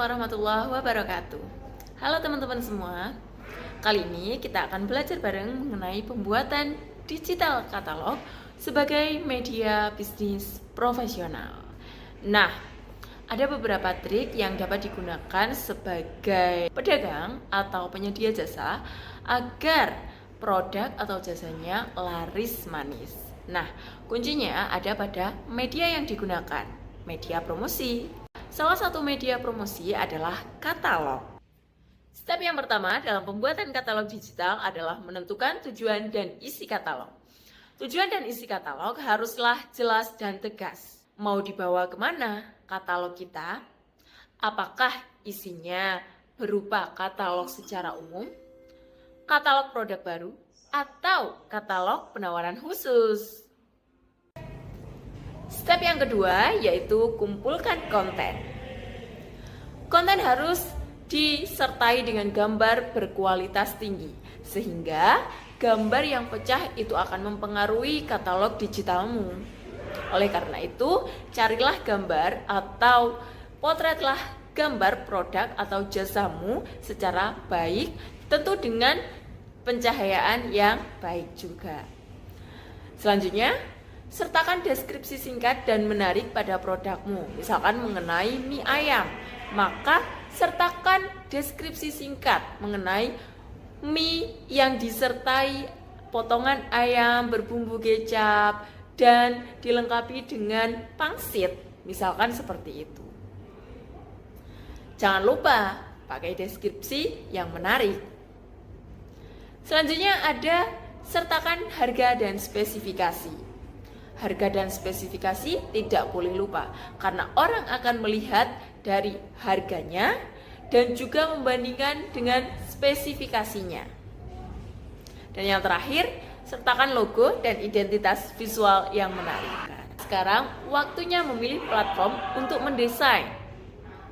warahmatullahi wabarakatuh. Halo teman-teman semua. Kali ini kita akan belajar bareng mengenai pembuatan digital katalog sebagai media bisnis profesional. Nah, ada beberapa trik yang dapat digunakan sebagai pedagang atau penyedia jasa agar produk atau jasanya laris manis. Nah, kuncinya ada pada media yang digunakan, media promosi. Salah satu media promosi adalah katalog. Step yang pertama dalam pembuatan katalog digital adalah menentukan tujuan dan isi katalog. Tujuan dan isi katalog haruslah jelas dan tegas. Mau dibawa kemana katalog kita? Apakah isinya berupa katalog secara umum, katalog produk baru, atau katalog penawaran khusus? Step yang kedua yaitu kumpulkan konten. Konten harus disertai dengan gambar berkualitas tinggi, sehingga gambar yang pecah itu akan mempengaruhi katalog digitalmu. Oleh karena itu, carilah gambar atau potretlah gambar produk atau jasamu secara baik, tentu dengan pencahayaan yang baik juga. Selanjutnya, sertakan deskripsi singkat dan menarik pada produkmu. Misalkan mengenai mie ayam, maka sertakan deskripsi singkat mengenai mie yang disertai potongan ayam berbumbu kecap dan dilengkapi dengan pangsit. Misalkan seperti itu. Jangan lupa pakai deskripsi yang menarik. Selanjutnya ada sertakan harga dan spesifikasi. Harga dan spesifikasi tidak boleh lupa karena orang akan melihat dari harganya dan juga membandingkan dengan spesifikasinya. Dan yang terakhir, sertakan logo dan identitas visual yang menarik. Sekarang waktunya memilih platform untuk mendesain.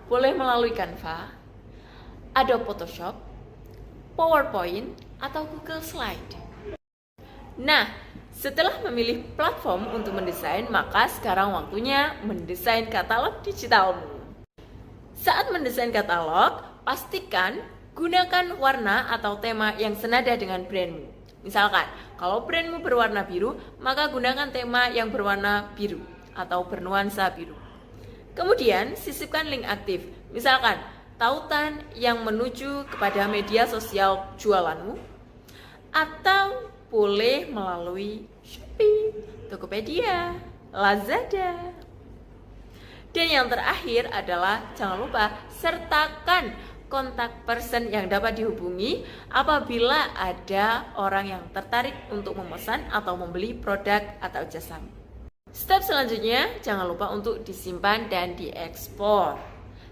Boleh melalui Canva, Adobe Photoshop, PowerPoint, atau Google Slide. Nah, setelah memilih platform untuk mendesain, maka sekarang waktunya mendesain katalog digitalmu. Saat mendesain katalog, pastikan gunakan warna atau tema yang senada dengan brandmu. Misalkan, kalau brandmu berwarna biru, maka gunakan tema yang berwarna biru atau bernuansa biru. Kemudian, sisipkan link aktif. Misalkan, tautan yang menuju kepada media sosial jualanmu, atau boleh melalui Shopee, Tokopedia, Lazada. Dan yang terakhir adalah jangan lupa sertakan kontak person yang dapat dihubungi apabila ada orang yang tertarik untuk memesan atau membeli produk atau jasamu. Step selanjutnya jangan lupa untuk disimpan dan diekspor.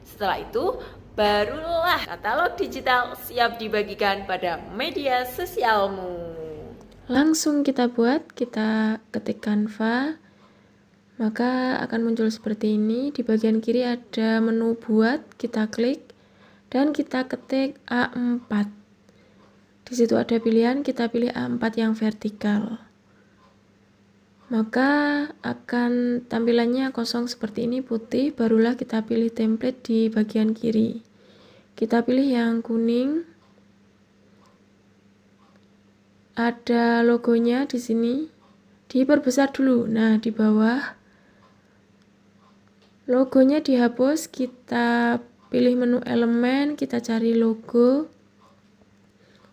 Setelah itu barulah katalog digital siap dibagikan pada media sosialmu. Langsung kita buat, kita ketik Canva, maka akan muncul seperti ini. Di bagian kiri ada menu buat, kita klik dan kita ketik A4. Di situ ada pilihan, kita pilih A4 yang vertikal. Maka akan tampilannya kosong seperti ini, putih, barulah kita pilih template di bagian kiri. Kita pilih yang kuning. Ada logonya di sini, diperbesar dulu. Nah, di bawah logonya dihapus, kita pilih menu elemen, kita cari logo,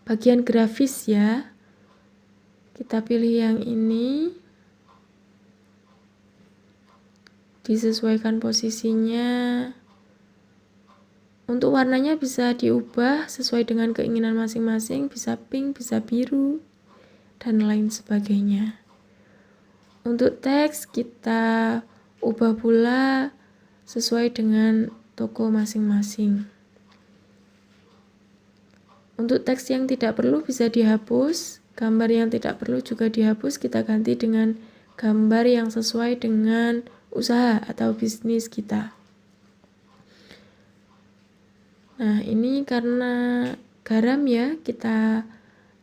bagian grafis ya. Kita pilih yang ini, disesuaikan posisinya. Untuk warnanya bisa diubah sesuai dengan keinginan masing-masing, bisa pink, bisa biru, dan lain sebagainya. Untuk teks kita ubah pula sesuai dengan toko masing-masing. Untuk teks yang tidak perlu bisa dihapus, gambar yang tidak perlu juga dihapus, kita ganti dengan gambar yang sesuai dengan usaha atau bisnis kita. Nah, ini karena garam ya, kita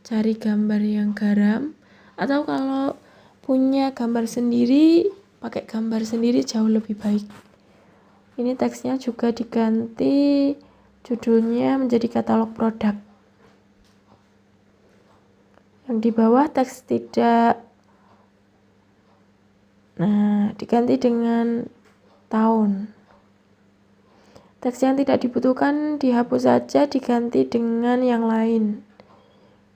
cari gambar yang garam, atau kalau punya gambar sendiri, pakai gambar sendiri jauh lebih baik. Ini teksnya juga diganti, judulnya menjadi katalog produk. Yang di bawah teks tidak, nah diganti dengan tahun. Teks yang tidak dibutuhkan dihapus saja, diganti dengan yang lain.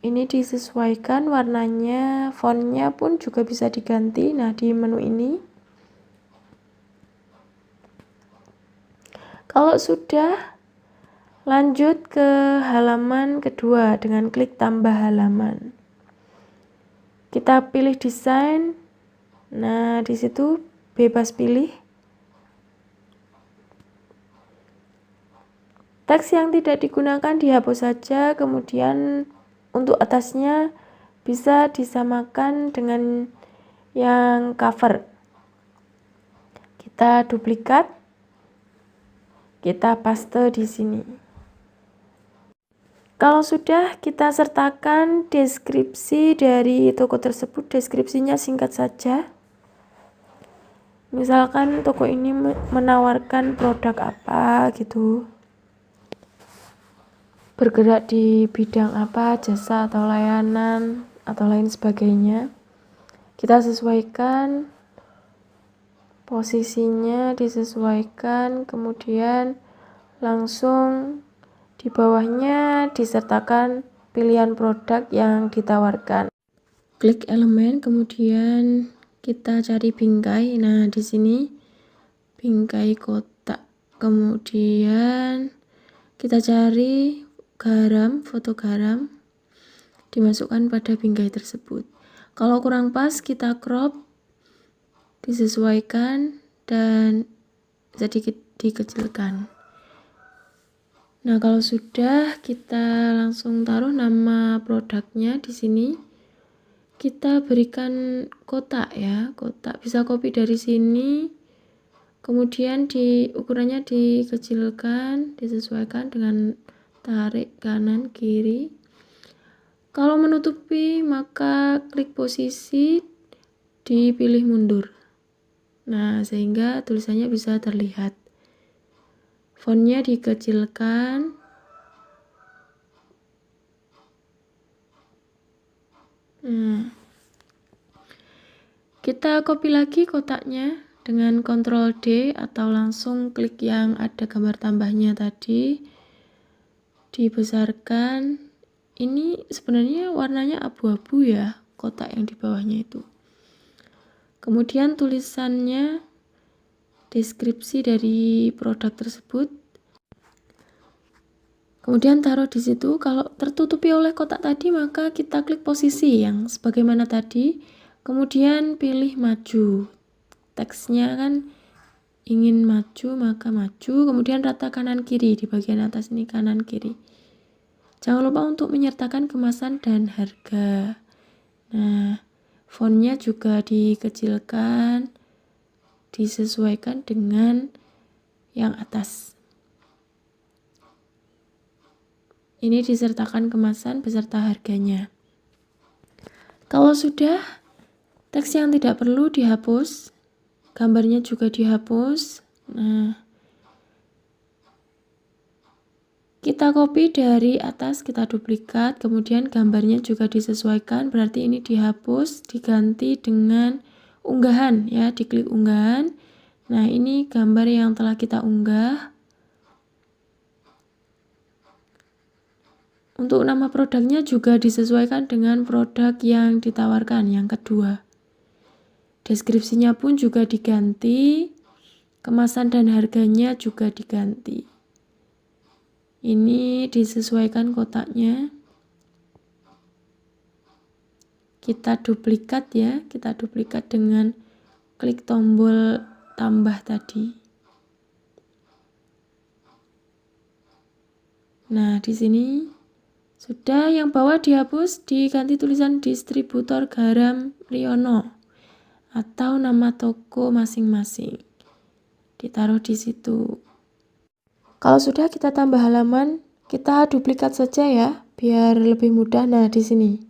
Ini disesuaikan warnanya, fontnya pun juga bisa diganti. Nah, di menu ini. Kalau sudah, lanjut ke halaman kedua dengan klik tambah halaman. Kita pilih desain. Nah, di situ bebas pilih. Teks yang tidak digunakan dihapus saja, kemudian untuk atasnya bisa disamakan dengan yang cover. Kita duplikat, kita paste di sini. Kalau sudah, kita sertakan deskripsi dari toko tersebut. Deskripsinya singkat saja. Misalkan toko ini menawarkan produk apa gitu. Bergerak di bidang apa, jasa atau layanan atau lain sebagainya. Kita sesuaikan posisinya, disesuaikan, kemudian langsung di bawahnya disertakan pilihan produk yang ditawarkan. Klik elemen, kemudian kita cari bingkai. Nah, di sini bingkai kotak. Kemudian kita cari garam, foto garam, dimasukkan pada bingkai tersebut. Kalau kurang pas, kita crop, disesuaikan, dan sedikit dikecilkan. Nah, kalau sudah, kita langsung taruh nama produknya di sini. Kita berikan kotak ya, kotak bisa copy dari sini. Kemudian ukurannya dikecilkan, disesuaikan dengan tarik kanan kiri. Kalau menutupi, maka klik posisi, dipilih mundur. Nah, sehingga tulisannya bisa terlihat. Fontnya dikecilkan. Nah, kita copy lagi kotaknya dengan Ctrl D atau langsung klik yang ada gambar tambahnya tadi. Dibesarkan. Ini sebenarnya warnanya abu-abu ya, kotak yang di bawahnya itu. Kemudian tulisannya, deskripsi dari produk tersebut. Kemudian taruh di situ. Kalau tertutupi oleh kotak tadi, maka kita klik posisi yang sebagaimana tadi. Kemudian pilih maju. Teksnya kan ingin maju, maka maju. Kemudian rata kanan kiri di bagian atas ini, kanan kiri. Jangan lupa untuk menyertakan kemasan dan harga. Nah, fontnya juga dikecilkan, disesuaikan dengan yang atas. Ini disertakan kemasan beserta harganya. Kalau sudah, teks yang tidak perlu dihapus, gambarnya juga dihapus. Nah, kita copy dari atas, kita duplikat, kemudian gambarnya juga disesuaikan, berarti ini dihapus, diganti dengan unggahan ya, diklik unggahan. Nah, ini gambar yang telah kita unggah. Untuk nama produknya juga disesuaikan dengan produk yang ditawarkan, yang kedua. Deskripsinya pun juga diganti, kemasan dan harganya juga diganti. Ini disesuaikan kotaknya. Kita duplikat ya, kita duplikat dengan klik tombol tambah tadi. Nah, di sini sudah, yang bawah dihapus, diganti tulisan distributor garam Riono atau nama toko masing-masing. Ditaruh di situ. Kalau sudah, kita tambah halaman, kita duplikat saja ya, biar lebih mudah. Nah, di sini.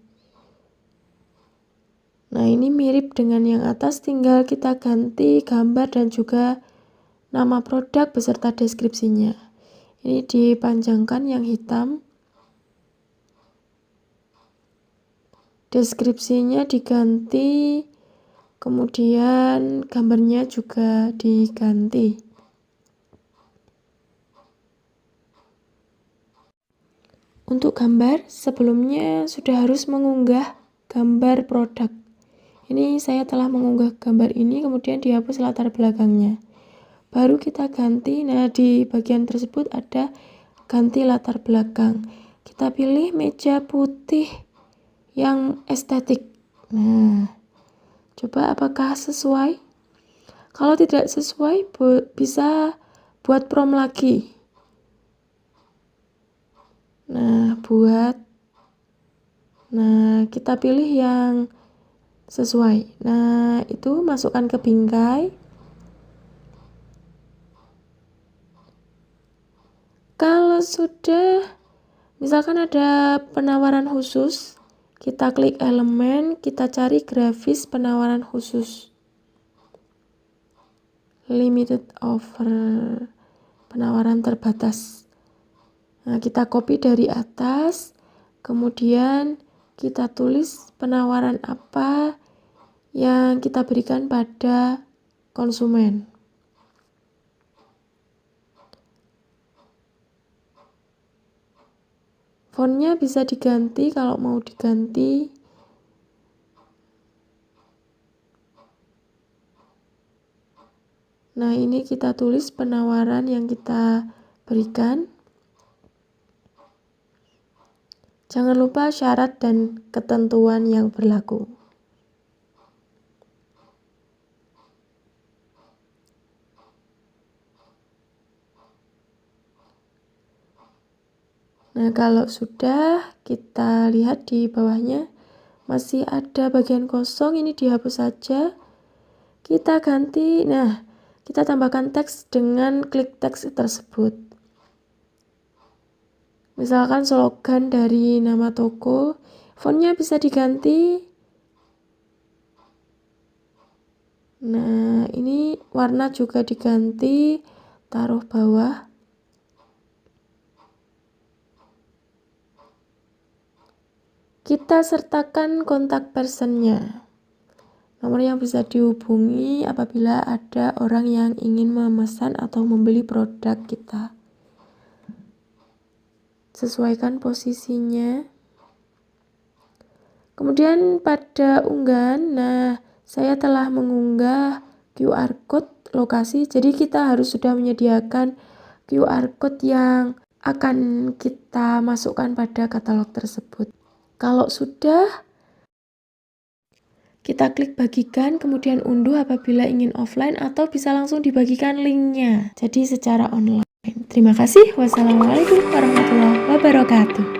Nah, ini mirip dengan yang atas, tinggal kita ganti gambar dan juga nama produk beserta deskripsinya. Ini dipanjangkan yang hitam. Deskripsinya diganti, kemudian gambarnya juga diganti. Untuk gambar, sebelumnya sudah harus mengunggah gambar produk. Ini saya telah mengunggah gambar ini, kemudian dihapus latar belakangnya. Baru kita ganti. Nah, di bagian tersebut ada ganti latar belakang. Kita pilih meja putih yang estetik. Nah, coba apakah sesuai? Kalau tidak sesuai, bisa buat prom lagi. Nah, kita pilih yang sesuai. Nah, itu masukkan ke bingkai. Kalau sudah, misalkan ada penawaran khusus, kita klik elemen, kita cari grafis penawaran khusus. Limited offer, penawaran terbatas. Nah, kita copy dari atas, kemudian kita tulis penawaran apa yang kita berikan pada konsumen. Fontnya bisa diganti kalau mau diganti. Nah, ini kita tulis penawaran yang kita berikan. Jangan lupa syarat dan ketentuan yang berlaku. Nah, kalau sudah, kita lihat di bawahnya masih ada bagian kosong, ini dihapus saja. Kita ganti, nah, kita tambahkan teks dengan klik teks tersebut. Misalkan slogan dari nama toko, fontnya bisa diganti. Nah, ini warna juga diganti, taruh bawah. Kita sertakan kontak personnya, nomor yang bisa dihubungi apabila ada orang yang ingin memesan atau membeli produk kita. Sesuaikan posisinya. Kemudian pada unggahan, nah, saya telah mengunggah QR code lokasi, jadi kita harus sudah menyediakan QR code yang akan kita masukkan pada katalog tersebut. Kalau sudah, kita klik bagikan, kemudian unduh apabila ingin offline atau bisa langsung dibagikan linknya. Jadi secara online. Terima kasih. Wassalamualaikum warahmatullahi wabarakatuh.